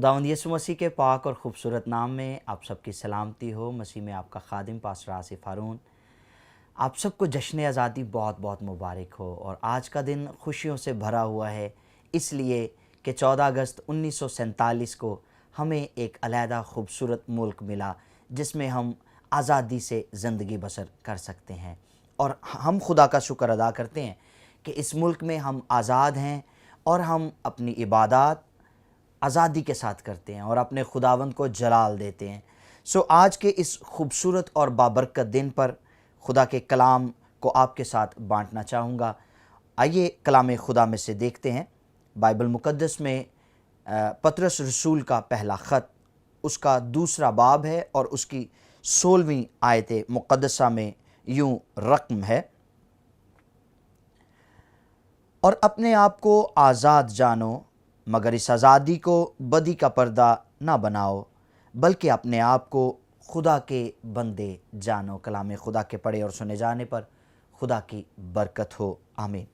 खुदावंद यीशु मसीह के पाक और ख़ूबसूरत नाम में आप सबकी सलामती हो। मसीह में आपका खादिम पास्टर आसिफ हारून। आप सबको जश्न आज़ादी बहुत बहुत मुबारक हो। और आज का दिन खुशियों से भरा हुआ है, इसलिए कि 14 अगस्त 1947 को हमें एक अलहदा ख़ूबसूरत मुल्क मिला जिसमें हम आज़ादी से ज़िंदगी बसर कर सकते हैं। और हम खुदा का शुक्र अदा करते हैं कि इस मुल्क में हम आज़ाद हैं और हम अपनी इबादत आज़ादी के साथ करते हैं और अपने खुदावंद को जलाल देते हैं। आज के इस खूबसूरत और बाबरकत दिन पर खुदा के कलाम को आपके साथ बांटना चाहूँगा। आइए कलाम खुदा में से देखते हैं। बाइबल मुक़द्दस में पतरस रसूल का पहला ख़त उसका दूसरा बाब है और उसकी 16वीं आयत मुक़द्दसा में यूँ रकम है, और अपने आप को आज़ाद जानो मगर इस आज़ादी को बदी का पर्दा ना बनाओ, बल्कि अपने आप को खुदा के बंदे जानो। कलाम खुदा के पढ़े और सुने जाने पर खुदा की बरकत हो, आमीन।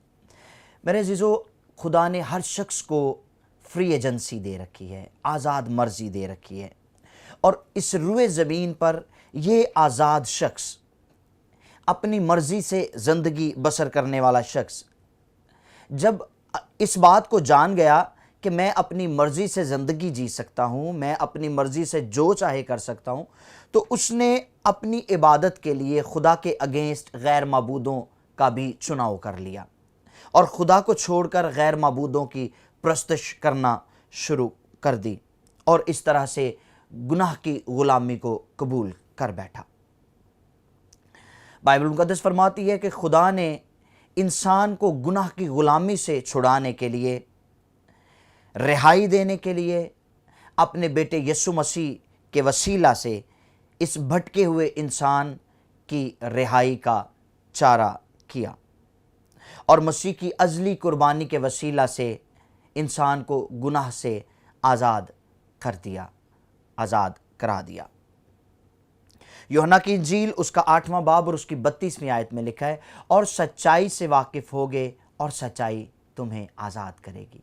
मेरे अज़ीज़ों, खुदा ने हर शख्स को फ्री एजेंसी दे रखी है, आज़ाद मर्ज़ी दे रखी है। और इस रुए ज़मीन पर ये आज़ाद शख्स, अपनी मर्ज़ी से ज़िंदगी बसर करने वाला शख्स, जब इस बात को जान गया कि मैं अपनी मर्ज़ी से ज़िंदगी जी सकता हूँ, मैं अपनी मर्ज़ी से जो चाहे कर सकता हूँ, तो उसने अपनी इबादत के लिए खुदा के अगेंस्ट गैर माबूदों का भी चुनाव कर लिया और खुदा को छोड़कर गैर माबूदों की परस्तिश करना शुरू कर दी और इस तरह से गुनाह की ग़ुलामी को कबूल कर बैठा। बाइबल मुक़द्दस फरमाती है कि खुदा ने इंसान को गुनाह की ग़ुलामी से छुड़ाने के लिए, रिहाई देने के लिए अपने बेटे यीशु मसीह के वसीला से इस भटके हुए इंसान की रिहाई का चारा किया और मसीह की अज़ली कुर्बानी के वसीला से इंसान को गुनाह से आज़ाद कर दिया, आज़ाद करा दिया। यूहन्ना की इंजील उसका 8वां बाब और उसकी 32वीं आयत में लिखा है, और सच्चाई से वाकिफ़ होगे और सच्चाई तुम्हें आज़ाद करेगी।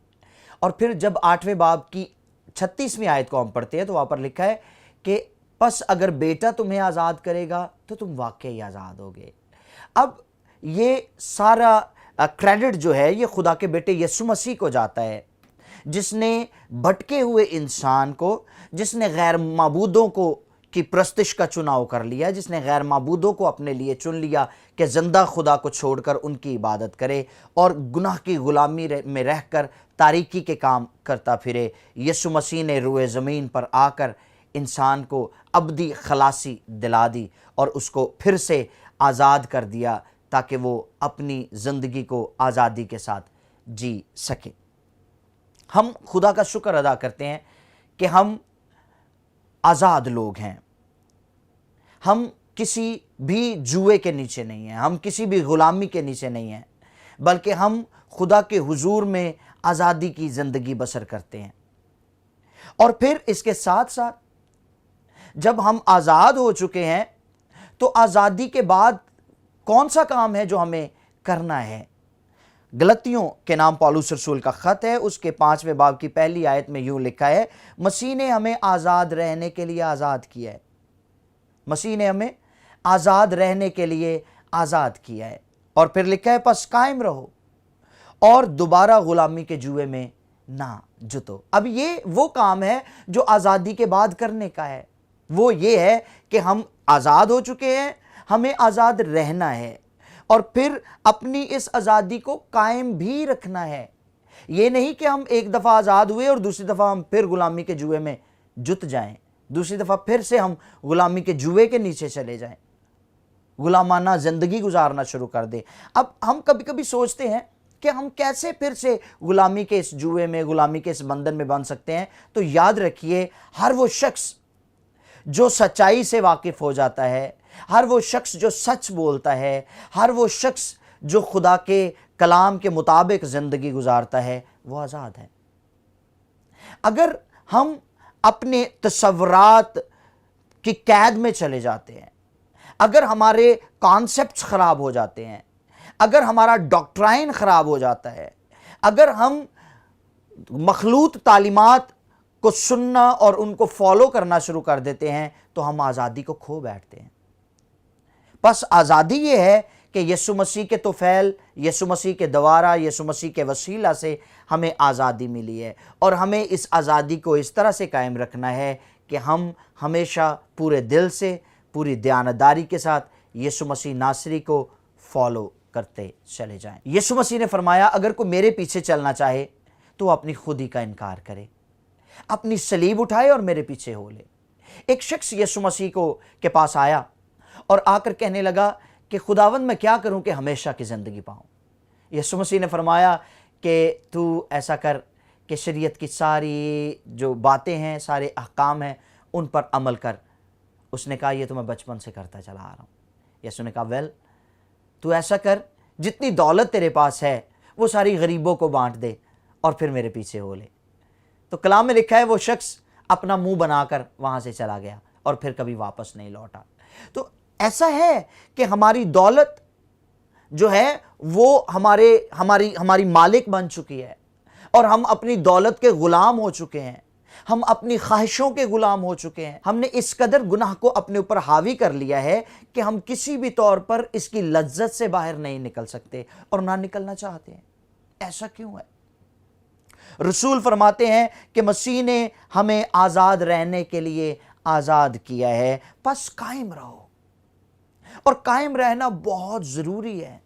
और फिर जब 8वें बाब की 36वीं आयत को हम पढ़ते हैं तो वहाँ पर लिखा है कि बस अगर बेटा तुम्हें आज़ाद करेगा तो तुम वाकई आज़ाद होगे। अब ये सारा क्रेडिट जो है ये खुदा के बेटे यीशु मसीह को जाता है, जिसने भटके हुए इंसान को, जिसने गैर माबूदों को की प्रस्तिश का चुनाव कर लिया, जिसने गैर माबूदों को अपने लिए चुन लिया कि ज़िंदा खुदा को छोड़कर उनकी इबादत करे और गुनाह की ग़ुलामी में रहकर तारीकी के काम करता फिरे। यीशु मसीह ने रुए ज़मीन पर आकर इंसान को अबदी खलासी दिला दी और उसको फिर से आज़ाद कर दिया ताकि वो अपनी ज़िंदगी को आज़ादी के साथ जी सके। हम खुदा का शुक्र अदा करते हैं कि हम आज़ाद लोग हैं। हम किसी भी जुए के नीचे नहीं हैं, हम किसी भी ग़ुलामी के नीचे नहीं हैं, बल्कि हम खुदा के हुजूर में आज़ादी की ज़िंदगी बसर करते हैं। और फिर इसके साथ साथ जब हम आज़ाद हो चुके हैं तो आज़ादी के बाद कौन सा काम है जो हमें करना है? गलतियों के नाम पौलुस रसूल का ख़त है, उसके 5वें बाब की पहली आयत में यूँ लिखा है, मसीह ने हमें आज़ाद रहने के लिए आज़ाद किया है। मसीह ने हमें आज़ाद रहने के लिए आज़ाद किया है। और फिर लिखा है, बस कायम रहो और दोबारा ग़ुलामी के जुए में ना जुतो। अब ये वो काम है जो आज़ादी के बाद करने का है। वो ये है कि हम आज़ाद हो चुके हैं, हमें आज़ाद रहना है और फिर अपनी इस आज़ादी को कायम भी रखना है। ये नहीं कि हम एक दफ़ा आज़ाद हुए और दूसरी दफ़ा हम फिर ग़ुलामी के जुए में जुत जाएं, दूसरी दफ़ा फिर से हम ग़ुलामी के जुए के नीचे चले जाएं, ग़ुलामाना ज़िंदगी गुजारना शुरू कर दें। अब हम कभी कभी सोचते हैं कि हम कैसे फिर से ग़ुलामी के इस जुए में, ग़ुलामी के इस बंधन में बन सकते हैं। तो याद रखिए, हर वो शख्स जो सच्चाई से वाकिफ़ हो जाता है, हर वो शख्स जो सच बोलता है, हर वो शख्स जो खुदा के कलाम के मुताबिक ज़िंदगी गुजारता है, वो आज़ाद है। अगर हम अपने तसव्वुरात की कैद में चले जाते हैं, अगर हमारे कॉन्सेप्ट्स ख़राब हो जाते हैं, अगर हमारा डॉक्ट्राइन ख़राब हो जाता है, अगर हम मखलूत तालीमात کو سننا اور ان کو فالو کرنا شروع کر دیتے ہیں تو ہم آزادی کو کھو بیٹھتے ہیں۔ بس آزادی یہ ہے کہ یسوع مسیح کے طفیل، یسوع مسیح کے دوارا، یسوع مسیح کے وسیلہ سے ہمیں آزادی ملی ہے، اور ہمیں اس آزادی کو اس طرح سے قائم رکھنا ہے کہ ہم ہمیشہ پورے دل سے، پوری دیانتداری کے ساتھ یسوع مسیح ناصری کو فالو کرتے چلے جائیں۔ یسوع مسیح نے فرمایا اگر کوئی میرے پیچھے چلنا چاہے تو وہ اپنی خودی کا انکار کرے، اپنی صلیب اٹھائے اور میرے پیچھے ہو لے۔ ایک شخص یسوع مسیح کے پاس آیا اور آ کر کہنے لگا کہ خداوند میں کیا کروں کہ ہمیشہ کی زندگی پاؤں؟ یسوع مسیح نے فرمایا کہ تو ایسا کر کہ شریعت کی ساری جو باتیں ہیں، سارے احکام ہیں، ان پر عمل کر۔ اس نے کہا یہ تو میں بچپن سے کرتا چلا آ رہا ہوں۔ یسوع نے کہا تو ایسا کر، جتنی دولت تیرے پاس ہے وہ ساری غریبوں کو بانٹ دے اور پھر میرے پیچھے ہو لے۔ تو کلام میں لکھا ہے وہ شخص اپنا منہ بنا کر وہاں سے چلا گیا اور پھر کبھی واپس نہیں لوٹا۔ تو ایسا ہے کہ ہماری دولت جو ہے وہ ہماری مالک بن چکی ہے، اور ہم اپنی دولت کے غلام ہو چکے ہیں، ہم اپنی خواہشوں کے غلام ہو چکے ہیں۔ ہم نے اس قدر گناہ کو اپنے اوپر حاوی کر لیا ہے کہ ہم کسی بھی طور پر اس کی لذت سے باہر نہیں نکل سکتے اور نہ نکلنا چاہتے ہیں۔ ایسا کیوں ہے؟ رسول فرماتے ہیں کہ مسیح نے ہمیں آزاد رہنے کے لیے آزاد کیا ہے، پس قائم رہو، اور قائم رہنا بہت ضروری ہے۔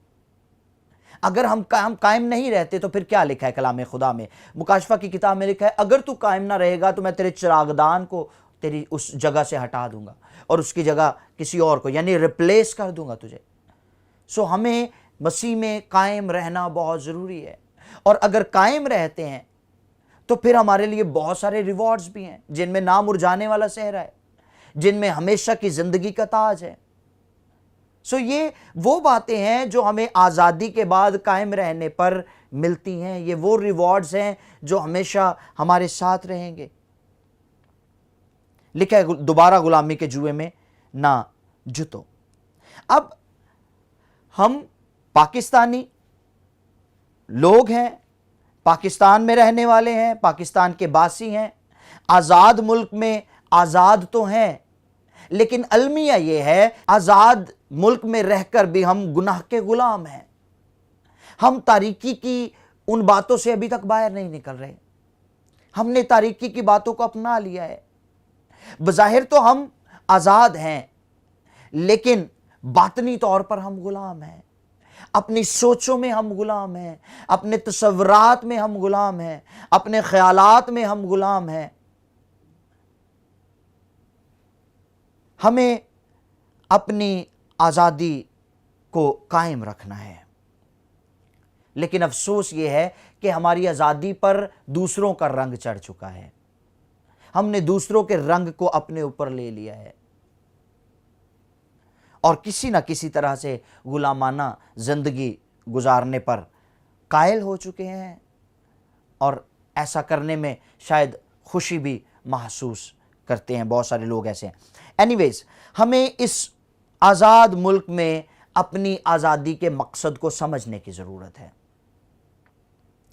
اگر ہم قائم نہیں رہتے تو پھر کیا لکھا ہے کلام خدا میں؟ مکاشفہ کی کتاب میں لکھا ہے اگر تو قائم نہ رہے گا تو میں تیرے چراغدان کو تیری اس جگہ سے ہٹا دوں گا اور اس کی جگہ کسی اور کو، یعنی ریپلیس کر دوں گا تجھے۔ سو ہمیں مسیح میں قائم رہنا بہت ضروری ہے، اور اگر قائم رہتے ہیں تو پھر ہمارے لیے بہت سارے ریوارڈز بھی ہیں، جن میں نہ مرجانے والا صحرا ہے، جن میں ہمیشہ کی زندگی کا تاج ہے۔ سو یہ وہ باتیں ہیں جو ہمیں آزادی کے بعد قائم رہنے پر ملتی ہیں، یہ وہ ریوارڈز ہیں جو ہمیشہ ہمارے ساتھ رہیں گے۔ لکھا ہے دوبارہ غلامی کے جوئے میں نہ جتو۔ اب ہم پاکستانی لوگ ہیں، پاکستان میں رہنے والے ہیں، پاکستان کے باسی ہیں، آزاد ملک میں آزاد تو ہیں، لیکن المیہ یہ ہے آزاد ملک میں رہ کر بھی ہم گناہ کے غلام ہیں۔ ہم تاریکی کی ان باتوں سے ابھی تک باہر نہیں نکل رہے، ہم نے تاریکی کی باتوں کو اپنا لیا ہے۔ بظاہر تو ہم آزاد ہیں، لیکن باطنی طور پر ہم غلام ہیں، اپنی سوچوں میں ہم غلام ہیں، اپنے تصورات میں ہم غلام ہیں، اپنے خیالات میں ہم غلام ہیں۔ ہمیں اپنی آزادی کو قائم رکھنا ہے، لیکن افسوس یہ ہے کہ ہماری آزادی پر دوسروں کا رنگ چڑھ چکا ہے، ہم نے دوسروں کے رنگ کو اپنے اوپر لے لیا ہے، اور کسی نہ کسی طرح سے غلامانہ زندگی گزارنے پر قائل ہو چکے ہیں، اور ایسا کرنے میں شاید خوشی بھی محسوس کرتے ہیں۔ بہت سارے لوگ ایسے ہیں۔ اینی ویز، ہمیں اس آزاد ملک میں اپنی آزادی کے مقصد کو سمجھنے کی ضرورت ہے۔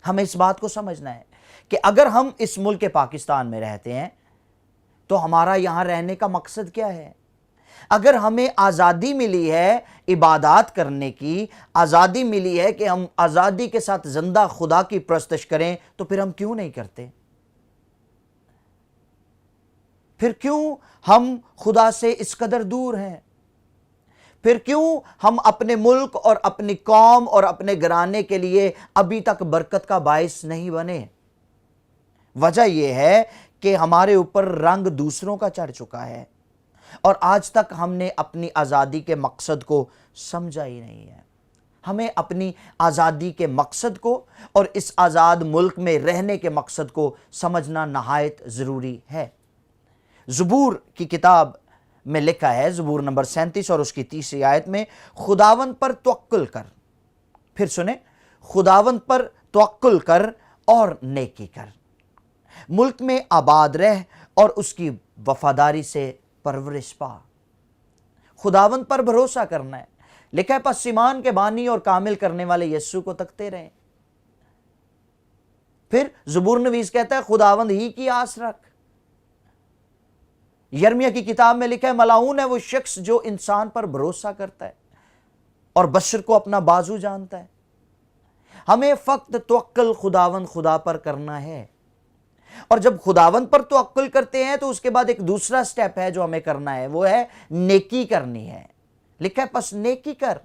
ہمیں اس بات کو سمجھنا ہے کہ اگر ہم اس ملک پاکستان میں رہتے ہیں تو ہمارا یہاں رہنے کا مقصد کیا ہے؟ اگر ہمیں آزادی ملی ہے عبادات کرنے کی، آزادی ملی ہے کہ ہم آزادی کے ساتھ زندہ خدا کی پرستش کریں، تو پھر ہم کیوں نہیں کرتے؟ پھر کیوں ہم خدا سے اس قدر دور ہیں؟ پھر کیوں ہم اپنے ملک اور اپنی قوم اور اپنے گھرانے کے لیے ابھی تک برکت کا باعث نہیں بنے؟ وجہ یہ ہے کہ ہمارے اوپر رنگ دوسروں کا چڑھ چکا ہے، اور آج تک ہم نے اپنی آزادی کے مقصد کو سمجھا ہی نہیں ہے۔ ہمیں اپنی آزادی کے مقصد کو اور اس آزاد ملک میں رہنے کے مقصد کو سمجھنا نہایت ضروری ہے۔ زبور کی کتاب میں لکھا ہے، زبور نمبر 37 اور اس کی 30 آیت میں، خداوند پر توکل کر، پھر سنیں، خداوند پر توکل کر اور نیکی کر، ملک میں آباد رہ اور اس کی وفاداری سے پرورش پا۔ خداوند پر بھروسہ کرنا ہے۔ لکھا ہے پس ایمان کے بانی اور کامل کرنے والے یسوع کو تکتے رہیں۔ پھر زبور نویس کہتا ہے خداوند ہی کی آس رکھ، यिर्मयाह की किताब में लिखा है, मलाऊन है वो शख्स जो इंसान पर भरोसा करता है और बशर को अपना बाजू जानता है। हमें फक्त तवक्कुल खुदावंद खुदा पर करना है, और जब खुदावंद पर तवक्कुल करते हैं तो उसके बाद एक दूसरा स्टेप है जो हमें करना है, वो है नेकी करनी है। लिखा है बस नेकी कर,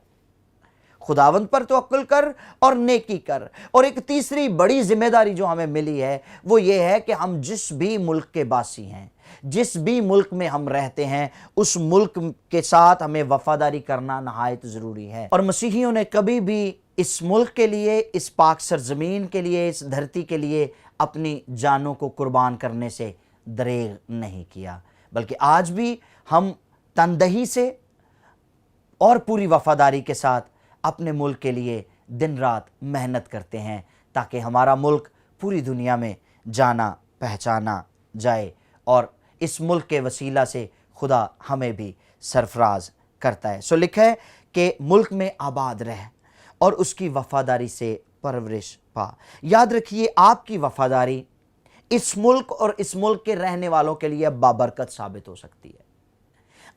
खुदावंद पर तवक्कुल कर और नेकी कर। और एक तीसरी बड़ी जिम्मेदारी जो हमें मिली है वो ये है कि हम जिस भी मुल्क के बासी हैं, जिस भी मुल्क में हम रहते हैं, उस मुल्क के साथ हमें वफादारी करना नहायत ज़रूरी है। और मसीहियों ने कभी भी इस मुल्क के लिए, इस पाक सरजमीन के लिए, इस धरती के लिए अपनी जानों को कुर्बान करने से दरेग नहीं किया, बल्कि आज भी हम तनदही से और पूरी वफादारी के साथ अपने मुल्क के लिए दिन रात मेहनत करते हैं, ताकि हमारा मुल्क पूरी दुनिया में जाना पहचाना जाए, और इस मुल्क के वसीला से खुदा हमें भी सरफराज करता है। सो लिखा है कि मुल्क में आबाद रह और उसकी वफादारी से परवरिश पा। याद रखिए, आपकी वफादारी इस मुल्क और इस मुल्क के रहने वालों के लिए बाबरकत साबित हो सकती है।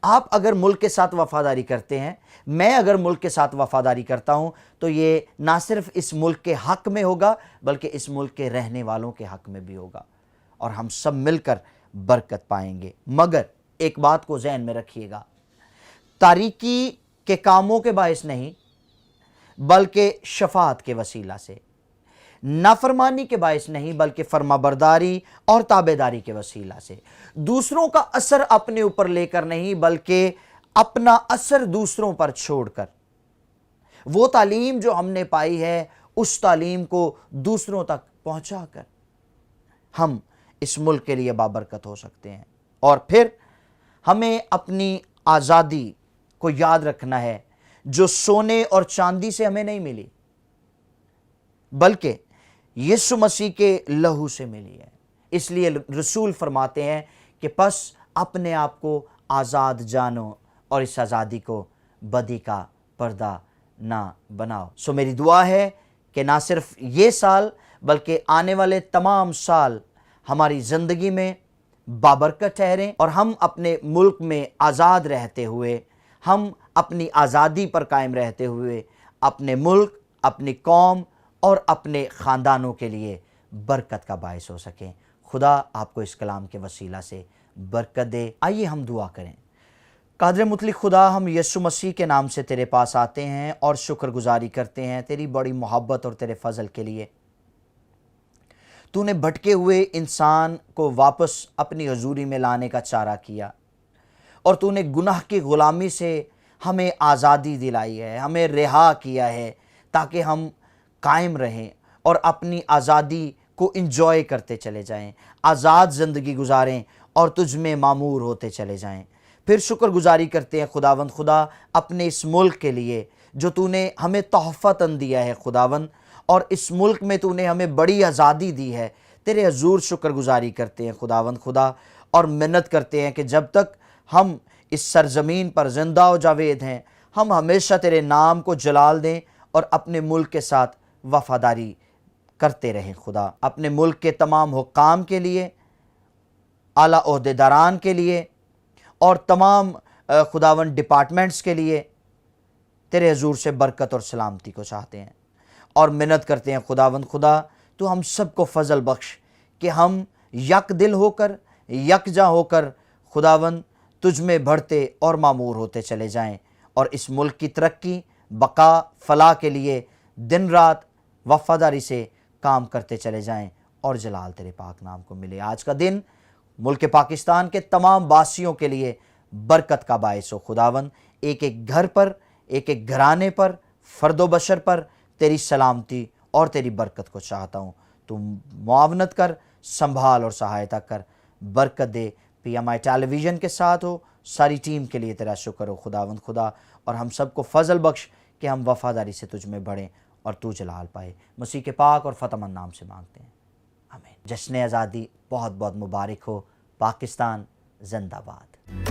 आप अगर मुल्क के साथ वफादारी करते हैं, मैं अगर मुल्क के साथ वफादारी करता हूं, तो ये ना सिर्फ इस मुल्क के हक में होगा बल्कि इस मुल्क के रहने वालों के हक में भी होगा, और हम सब मिलकर बरकत पाएंगे। मगर एक बात को ज़हन में रखिएगा, तारीकी के कामों के बायस नहीं बल्कि शफाअत के वसीला से, नाफरमानी के बायस नहीं बल्कि फरमाबरदारी और ताबेदारी के वसीला से, दूसरों का असर अपने ऊपर लेकर नहीं बल्कि अपना असर दूसरों पर छोड़कर, वो तालीम जो हमने पाई है उस तालीम को दूसरों तक पहुंचाकर हम इस मुल्क के लिए बाबरकत हो सकते हैं। और फिर हमें अपनी आज़ादी को याद रखना है, जो सोने और चांदी से हमें नहीं मिली बल्कि यीशु मसीह के लहू से मिली है। इसलिए रसूल फरमाते हैं कि बस अपने आप को आज़ाद जानो और इस आज़ादी को बदी का पर्दा ना बनाओ। सो मेरी दुआ है कि ना सिर्फ ये साल बल्कि आने वाले तमाम साल हमारी ज़िंदगी में बाबरकत ठहरें, और हम अपने मुल्क में आज़ाद रहते हुए, हम अपनी आज़ादी पर कायम रहते हुए अपने मुल्क, अपनी कौम और अपने ख़ानदानों के लिए बरकत का बायस हो सकें। खुदा आपको इस कलाम के वसीला से बरकत दे। आइए हम दुआ करें। कादिर मुतलक खुदा, हम यीशु मसीह के नाम से तेरे पास आते हैं और शुक्रगुजारी करते हैं तेरी बड़ी मोहब्बत और तेरे फ़ज़ल के लिए। तूने भटके हुए इंसान को वापस अपनी हजूरी में लाने का चारा किया, और तूने गुनाह की ग़ुलामी से हमें आज़ादी दिलाई है, हमें रिहा किया है, ताकि हम कायम रहें और अपनी आज़ादी को इंजॉय करते चले जाएं, आज़ाद ज़िंदगी गुजारें और तुझ में मामूर होते चले जाएं। फिर शुक्रगुजारी करते हैं खुदावंद खुदा अपने इस मुल्क के लिए जो तूने हमें तोहफ़तन दिया है खुदावंद, और इस मुल्क में तूने हमें बड़ी आज़ादी दी है। तेरे हजूर शुक्रगुजारी करते हैं खुदावंद खुदा, और मिन्नत करते हैं कि जब तक हम इस सरज़मीन पर ज़िंदा व जावेद हैं, हम हमेशा तेरे नाम को जलाल दें और अपने मुल्क के साथ वफ़ादारी करते रहें। खुदा, अपने मुल्क के तमाम हुक्काम के लिए, आला ओहदेदारान के लिए और तमाम खुदावंद डिपार्टमेंट्स के लिए तेरे हजूर से बरकत और सलामती को चाहते हैं, और मिन्नत करते हैं खुदावंद खुदा तो हम सबको फ़ज़ल बख्श कि हम यक दिल होकर, यकजा होकर खुदावंद तुझ में बढ़ते और मामूर होते चले जाएं, और इस मुल्क की तरक्की, बका, फलाह के लिए दिन रात वफ़ादारी से काम करते चले जाएं, और जलाल तेरे पाक नाम को मिले। आज का दिन मुल्क पाकिस्तान के तमाम वासियों के लिए बरकत का बायस हो खुदावंद। एक एक घर पर, एक एक घराने पर, फ़र्दो बशर पर तेरी सलामती और तेरी बरकत को चाहता हूँ। तू मुआवनत कर, संभाल और सहायता कर, बरकत दे। PMI टेलीविज़न के साथ हो, सारी टीम के लिए तेरा शुक्र हो खुदावंद खुदा, और हम सबको फ़ज़ल बख्श कि हम वफ़ादारी से तुझ में बढ़ें और तू जलाल पाए। मसीह के पाक और फ़तमंद नाम से मांगते हैं, आमीन। जश्न आज़ादी बहुत बहुत मुबारक हो। पाकिस्तान जिंदाबाद।